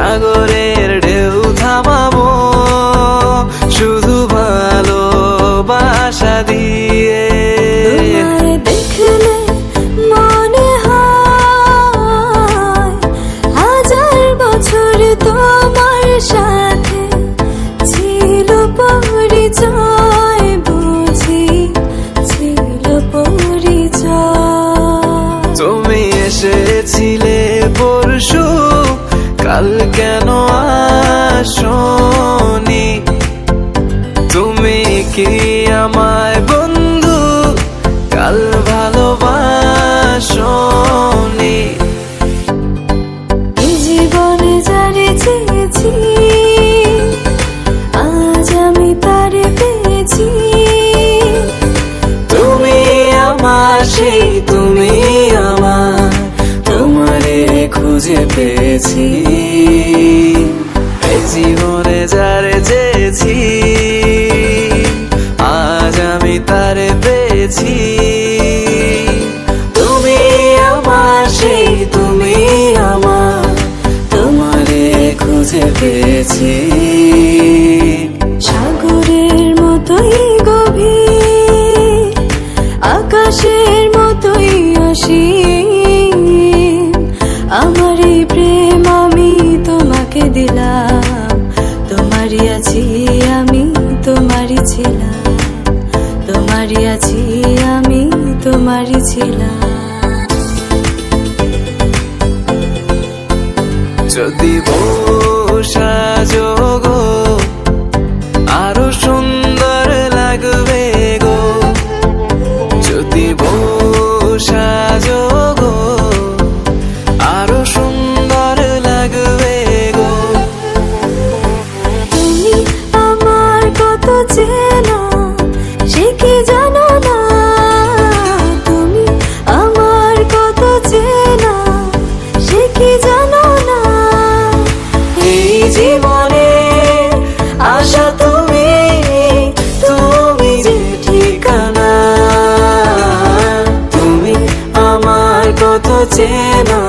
সাগরের ঢেউ থামাবো শুধু ভালোবাসা দিয়ে। তোমায় দেখলে মনে হয় হাজার বছর তোমার সাথে ছিল পরিচয়, বুঝি ছিল পরিচয়। তুমি এসেছিলে পরশু, কাল কেন আসোনি? তুমি কি আমায় বন্ধু কাল ভালোবাসোনি? এই জীবনে যারে চেয়েছি আজ আমি তারে পেয়েছি। তুমি আমার সেই তুমি আমার, তোমারে খুঁজে পেয়েছি। এই জীবনে যারে চেয়েছি আজ আমি তারে পেয়েছি। তুমি আমার সেই তুমি আমার, তোমারে খুঁজে পেয়েছি। সাগরের মতোই গভীর, আকাশের মতোই অসীম, আমার এই প্রেম আমি তোমাকে দিলাম। তোমারই আছি আমি, তোমারই ছিলাম, তোমারই আছি আমি, তোমারই ছিলাম। যদি সাজো গো আরো সুন্দর লাগবে গো, যদি সাজো গো আরো সুন্দর লাগবে গো। তুমি আমার কত চেনা সে কি জানো না, তুমি আমার কত চেনা সে কি জানো না। এই জীবনে আশা তুমি, তুমি যে ঠিকানা, তুমি আমার কত চেনা